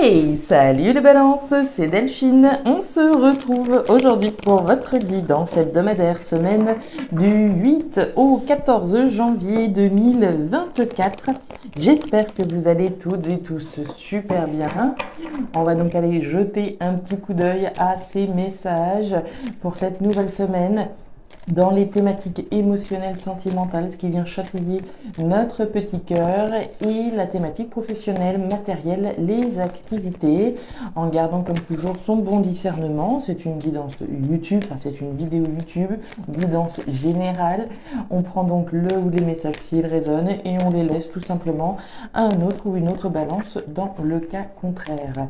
Hey, salut les balances, c'est Delphine. On se retrouve aujourd'hui pour votre guidance hebdomadaire semaine du 8 au 14 janvier 2024. J'espère que vous allez toutes et tous super bien. On va donc aller jeter un petit coup d'œil à ces messages pour cette nouvelle semaine. Dans les thématiques émotionnelles, sentimentales, ce qui vient chatouiller notre petit cœur, et la thématique professionnelle, matérielle, les activités, en gardant comme toujours son bon discernement. C'est une guidance YouTube, enfin c'est une vidéo YouTube, guidance générale. On prend donc le ou les messages s'ils résonnent et on les laisse tout simplement à un autre ou une autre balance dans le cas contraire.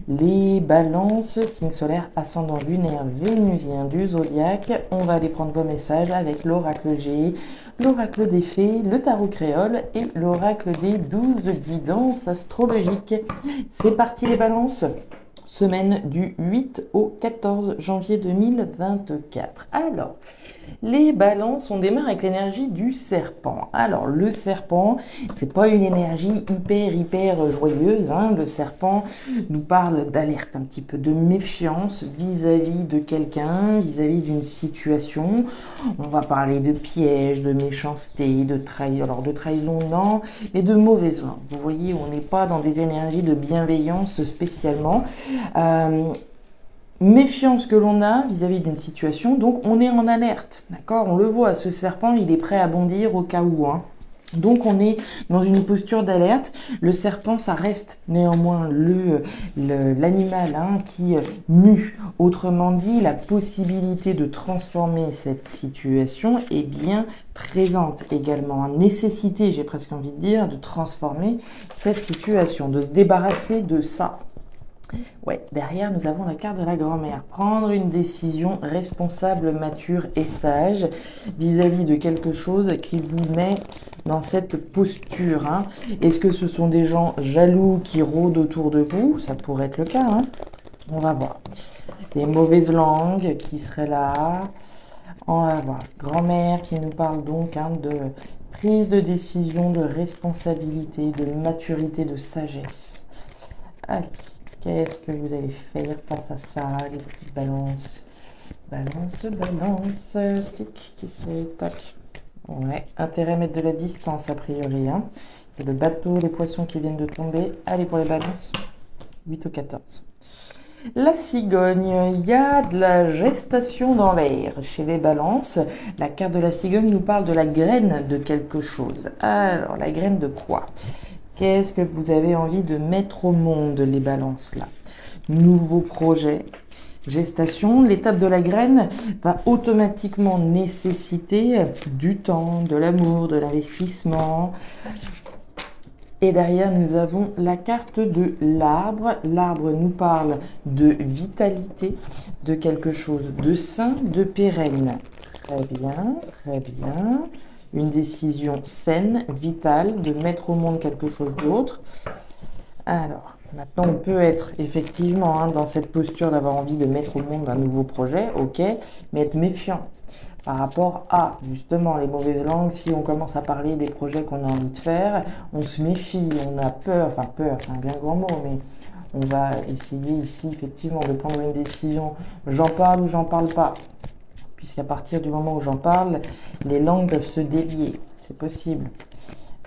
Les balances, signe solaire, ascendant lunaire, vénusien du zodiaque, on va aller prendre vos messages avec l'oracle G, l'oracle des fées, le tarot créole et l'oracle des 12 guidances astrologiques. C'est parti les balances, semaine du 8 au 14 janvier 2024. Alors, les balances, on démarre avec l'énergie du serpent. Alors, le serpent, c'est pas une énergie hyper joyeuse, hein. Le serpent nous parle d'alerte, un petit peu de méfiance vis-à-vis de quelqu'un, vis-à-vis d'une situation. On va parler de pièges, de méchanceté, de trahison. Alors, de trahison, non, mais de mauvaise langue. Vous voyez, on n'est pas dans des énergies de bienveillance spécialement. Méfiance que l'on a vis-à-vis d'une situation, donc on est en alerte, d'accord? On le voit, ce serpent, il est prêt à bondir au cas où, hein. Donc on est dans une posture d'alerte. Le serpent, ça reste néanmoins l'animal hein, qui mue. Autrement dit, la possibilité de transformer cette situation est bien présente également. Nécessité, j'ai presque envie de dire, de transformer cette situation, de se débarrasser de ça. Ouais, derrière, nous avons la carte de la grand-mère. Prendre une décision responsable, mature et sage vis-à-vis de quelque chose qui vous met dans cette posture. Hein. Est-ce que ce sont des gens jaloux qui rôdent autour de vous? Ça pourrait être le cas. Hein. On va voir. Les mauvaises langues qui seraient là. On va voir. Grand-mère qui nous parle donc hein, de prise de décision, de responsabilité, de maturité, de sagesse. Allez. Qu'est-ce que vous allez faire face à ça, les petites balances? Balance, tic, qui c'est, tac. Ouais, intérêt à mettre de la distance a priori. Hein. Il y a le bateau, les poissons qui viennent de tomber. Allez pour les balances, 8 au 14. La cigogne, il y a de la gestation dans l'air chez les balances. La carte de la cigogne nous parle de la graine de quelque chose. Alors, la graine de quoi? Qu'est-ce que vous avez envie de mettre au monde, les balances, là? Nouveau projet, gestation. L'étape de la graine va automatiquement nécessiter du temps, de l'amour, de l'investissement. Et derrière, nous avons la carte de l'arbre. L'arbre nous parle de vitalité, de quelque chose de sain, de pérenne. Très bien, très bien. Une décision saine, vitale, de mettre au monde quelque chose d'autre. Alors, maintenant, on peut être effectivement hein, dans cette posture d'avoir envie de mettre au monde un nouveau projet, ok, mais être méfiant par rapport à, justement, les mauvaises langues. Si on commence à parler des projets qu'on a envie de faire, on se méfie, on a peur, enfin peur, c'est un bien grand mot, mais on va essayer ici, effectivement, de prendre une décision. J'en parle ou j'en parle pas? Puisqu'à partir du moment où j'en parle, les langues peuvent se délier. C'est possible.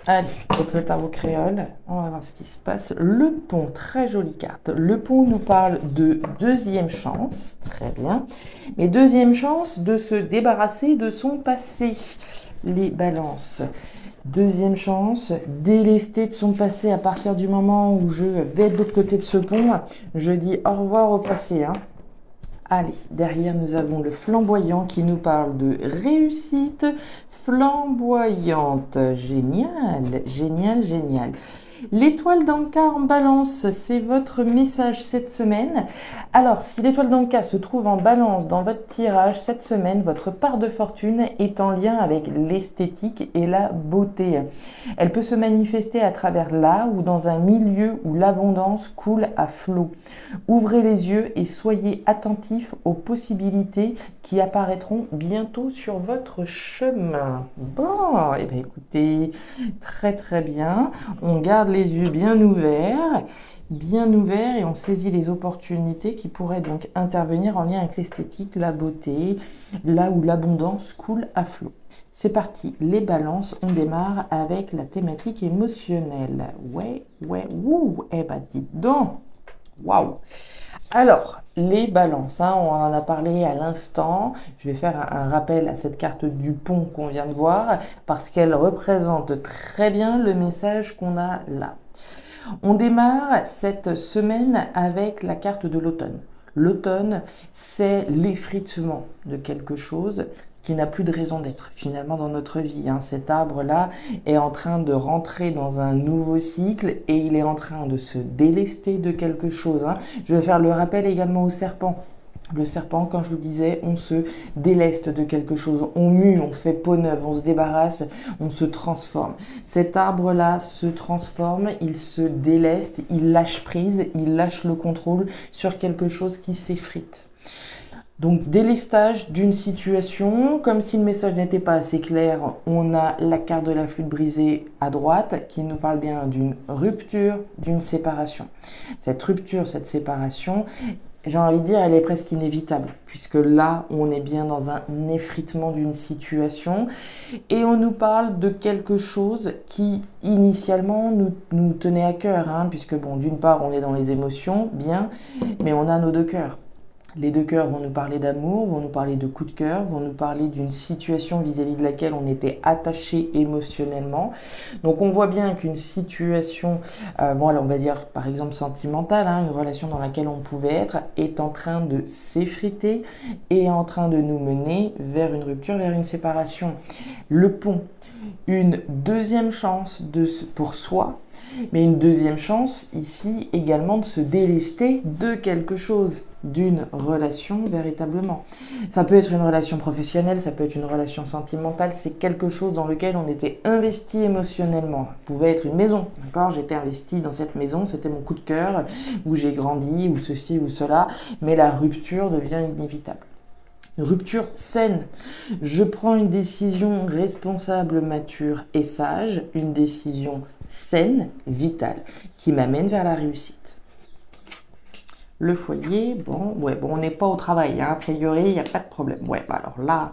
Allez, donc le tarot créole, on va voir ce qui se passe. Le pont, très jolie carte. Le pont nous parle de deuxième chance, très bien. Mais deuxième chance de se débarrasser de son passé. Les balances. Deuxième chance, délester de son passé à partir du moment où je vais de l'autre côté de ce pont. Je dis au revoir au passé, hein. Allez, derrière nous avons le flamboyant qui nous parle de réussite flamboyante. Génial, génial, génial. L'étoile d'Anka en balance, c'est votre message cette semaine. Alors, si l'étoile d'Anka se trouve en balance dans votre tirage cette semaine, votre part de fortune est en lien avec l'esthétique et la beauté. Elle peut se manifester à travers l'art ou dans un milieu où l'abondance coule à flot. Ouvrez les yeux et soyez attentifs aux possibilités qui apparaîtront bientôt sur votre chemin. Bon, et bien écoutez, très très bien. On garde garde les yeux bien ouverts, et on saisit les opportunités qui pourraient donc intervenir en lien avec l'esthétique, la beauté, là où l'abondance coule à flot. C'est parti, les balances, on démarre avec la thématique émotionnelle. Ouais, wouh, eh ben dites donc, waouh. Alors, les balances, hein, on en a parlé à l'instant. Je vais faire un rappel à cette carte du pont qu'on vient de voir parce qu'elle représente très bien le message qu'on a là. On démarre cette semaine avec la carte de l'automne. L'automne, c'est l'effritement de quelque chose qui n'a plus de raison d'être finalement dans notre vie. Hein. Cet arbre-là est en train de rentrer dans un nouveau cycle et il est en train de se délester de quelque chose. Hein. Je vais faire le rappel également au serpent. Le serpent, quand je vous disais, on se déleste de quelque chose, on mue, on fait peau neuve, on se débarrasse, on se transforme. Cet arbre-là se transforme, il se déleste, il lâche prise, il lâche le contrôle sur quelque chose qui s'effrite. Donc, délestage d'une situation, comme si le message n'était pas assez clair, on a la carte de la flûte brisée à droite qui nous parle bien d'une rupture, d'une séparation. Cette rupture, cette séparation, j'ai envie de dire, elle est presque inévitable, puisque là, on est bien dans un effritement d'une situation et on nous parle de quelque chose qui, initialement, nous tenait à cœur, hein, puisque, bon, d'une part, on est dans les émotions, bien, mais on a nos deux cœurs. Les deux cœurs vont nous parler d'amour, vont nous parler de coup de cœur, vont nous parler d'une situation vis-à-vis de laquelle on était attaché émotionnellement. Donc on voit bien qu'une situation, voilà, on va dire par exemple sentimentale, hein, une relation dans laquelle on pouvait être, est en train de s'effriter et est en train de nous mener vers une rupture, vers une séparation. Le pont, une deuxième chance pour soi, mais une deuxième chance ici également de se délester de quelque chose, d'une relation véritablement. Ça peut être une relation professionnelle, ça peut être une relation sentimentale, c'est quelque chose dans lequel on était investi émotionnellement. Ça pouvait être une maison, d'accord? J'étais investi dans cette maison, c'était mon coup de cœur, où j'ai grandi, ou ceci ou cela, mais la rupture devient inévitable. Une rupture saine. Je prends une décision responsable, mature et sage, une décision saine, vitale, qui m'amène vers la réussite. Le foyer, bon, on n'est pas au travail, hein, a priori, il n'y a pas de problème. Ouais, bah alors là,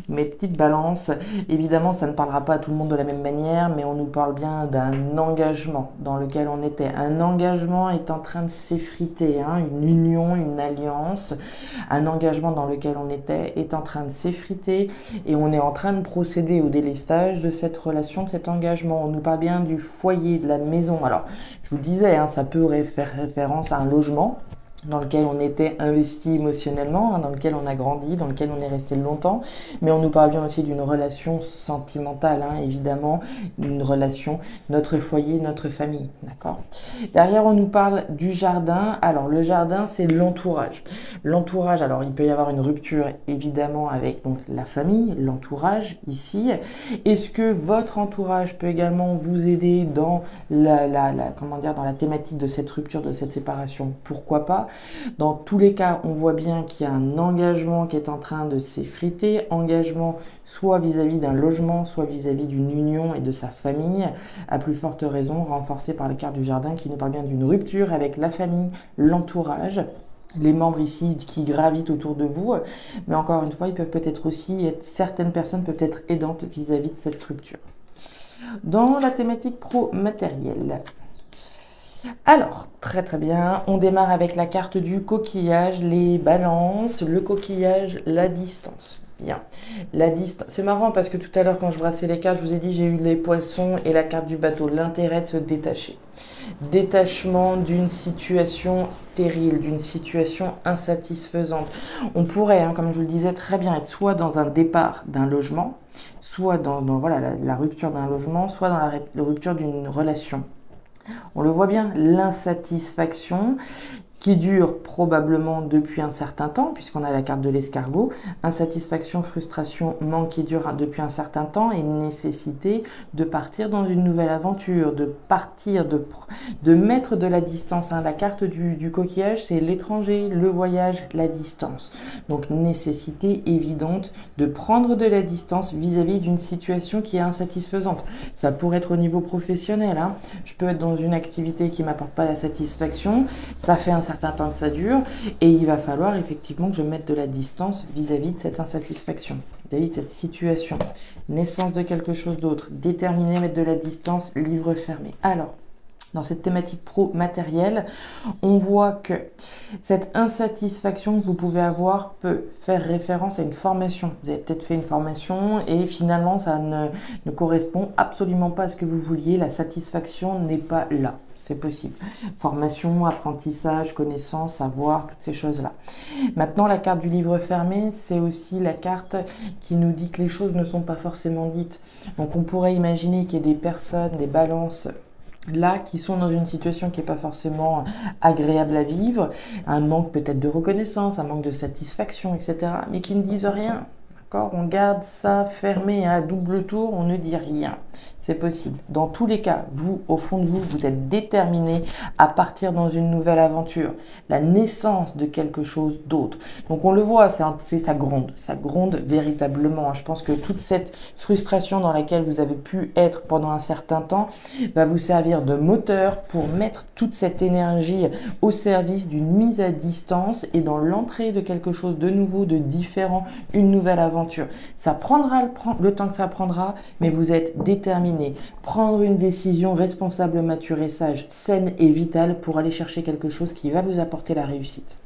mes petites balances, évidemment, ça ne parlera pas à tout le monde de la même manière, mais on nous parle bien d'un engagement dans lequel on était. Un engagement est en train de s'effriter, hein, une union, une alliance, un engagement dans lequel on était est en train de s'effriter et on est en train de procéder au délestage de cette relation, de cet engagement. On nous parle bien du foyer, de la maison. Alors, je vous disais, hein, ça peut faire référence à un logement dans lequel on était investi émotionnellement, hein, dans lequel on a grandi, dans lequel on est resté longtemps, mais on nous parle bien aussi d'une relation sentimentale, hein, évidemment, une relation, notre foyer, notre famille, d'accord? Derrière, on nous parle du jardin. Alors, le jardin, c'est l'entourage. L'entourage, alors, il peut y avoir une rupture, évidemment, avec donc, la famille, l'entourage, ici. Est-ce que votre entourage peut également vous aider dans dans la thématique de cette rupture, de cette séparation? Pourquoi pas? Dans tous les cas, on voit bien qu'il y a un engagement qui est en train de s'effriter, engagement soit vis-à-vis d'un logement, soit vis-à-vis d'une union et de sa famille, à plus forte raison renforcé par la carte du jardin qui nous parle bien d'une rupture avec la famille, l'entourage, les membres ici qui gravitent autour de vous, mais encore une fois, ils peuvent peut-être aussi être, certaines personnes peuvent être aidantes vis-à-vis de cette rupture. Dans la thématique pro-matérielle, alors, très très bien, on démarre avec la carte du coquillage, les balances, le coquillage, la distance. Bien, la distance, c'est marrant parce que tout à l'heure quand je brassais les cartes, je vous ai dit j'ai eu les poissons et la carte du bateau, l'intérêt de se détacher. Détachement d'une situation stérile, d'une situation insatisfaisante. On pourrait, hein, comme je vous le disais, très bien être soit dans un départ d'un logement, soit dans voilà, la rupture d'un logement, soit dans la rupture d'une relation. On le voit bien, l'insatisfaction qui dure probablement depuis un certain temps, puisqu'on a la carte de l'escargot, insatisfaction, frustration, manque qui dure depuis un certain temps et nécessité de partir dans une nouvelle aventure, de partir, de mettre de la distance. Hein. La carte du coquillage, c'est l'étranger, le voyage, la distance. Donc nécessité évidente de prendre de la distance vis-à-vis d'une situation qui est insatisfaisante. Ça pourrait être au niveau professionnel. Hein. Je peux être dans une activité qui ne m'apporte pas la satisfaction, ça fait un certain temps que ça dure et il va falloir effectivement que je mette de la distance vis-à-vis de cette insatisfaction, vis-à-vis de cette situation. Naissance de quelque chose d'autre, déterminer, mettre de la distance, livre fermé. Alors, dans cette thématique pro-matérielle, on voit que cette insatisfaction que vous pouvez avoir peut faire référence à une formation. Vous avez peut-être fait une formation et finalement ça ne correspond absolument pas à ce que vous vouliez. La satisfaction n'est pas là. C'est possible. Formation, apprentissage, connaissance, savoir, toutes ces choses-là. Maintenant, la carte du livre fermé, c'est aussi la carte qui nous dit que les choses ne sont pas forcément dites. Donc on pourrait imaginer qu'il y ait des personnes, des balances là qui sont dans une situation qui n'est pas forcément agréable à vivre, un manque peut-être de reconnaissance, un manque de satisfaction, etc., mais qui ne disent rien. D'accord ? On garde ça fermé à double tour, on ne dit rien. C'est possible. Dans tous les cas, vous, au fond de vous, vous êtes déterminé à partir dans une nouvelle aventure. La naissance de quelque chose d'autre. Donc on le voit, ça gronde véritablement. Je pense que toute cette frustration dans laquelle vous avez pu être pendant un certain temps va vous servir de moteur pour mettre toute cette énergie au service d'une mise à distance et dans l'entrée de quelque chose de nouveau, de différent, une nouvelle aventure. Ça prendra le temps que ça prendra, mais vous êtes déterminé. Prendre une décision responsable, mature et sage, saine et vitale pour aller chercher quelque chose qui va vous apporter la réussite.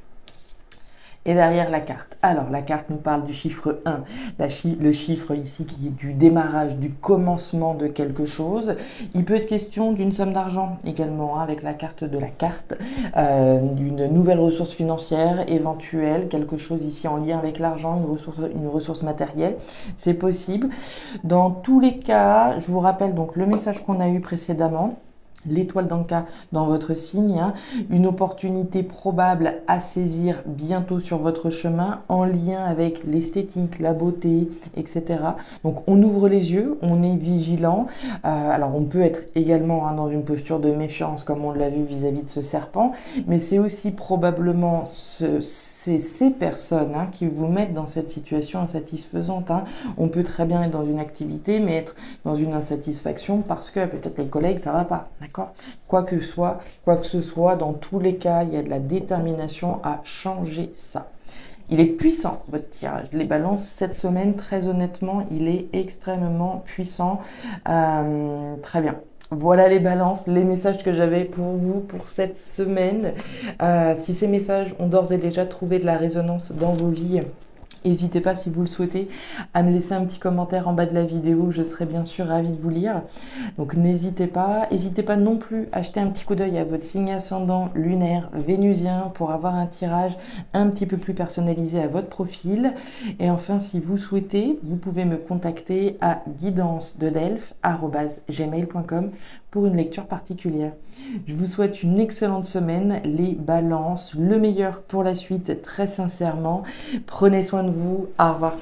Et derrière la carte. Alors, la carte nous parle du chiffre 1. Le chiffre ici qui est du démarrage, du commencement de quelque chose. Il peut être question d'une somme d'argent également, hein, avec la carte de la carte, d'une nouvelle ressource financière éventuelle, quelque chose ici en lien avec l'argent, une ressource matérielle. C'est possible. Dans tous les cas, je vous rappelle donc le message qu'on a eu précédemment. L'étoile d'Anka dans votre signe, hein, une opportunité probable à saisir bientôt sur votre chemin en lien avec l'esthétique, la beauté, etc. Donc on ouvre les yeux, on est vigilant. Alors on peut être également dans une posture de méfiance comme on l'a vu vis-à-vis de ce serpent, mais c'est aussi probablement ces personnes qui vous mettent dans cette situation insatisfaisante. Hein. On peut très bien être dans une activité, mais être dans une insatisfaction parce que peut-être les collègues, ça va pas. Quoi que ce soit, dans tous les cas, il y a de la détermination à changer ça. Il est puissant, votre tirage. Les balances, cette semaine, très honnêtement, il est extrêmement puissant. Très bien. Voilà les balances, les messages que j'avais pour vous pour cette semaine. Si ces messages ont d'ores et déjà trouvé de la résonance dans vos vies, n'hésitez pas, si vous le souhaitez, à me laisser un petit commentaire en bas de la vidéo. Je serai bien sûr ravie de vous lire. Donc n'hésitez pas. N'hésitez pas non plus à jeter un petit coup d'œil à votre signe ascendant lunaire vénusien pour avoir un tirage un petit peu plus personnalisé à votre profil. Et enfin, si vous souhaitez, vous pouvez me contacter à guidance-de-delphes@gmail.com pour une lecture particulière. Je vous souhaite une excellente semaine, les balances, le meilleur pour la suite, très sincèrement. Prenez soin de vous, au revoir.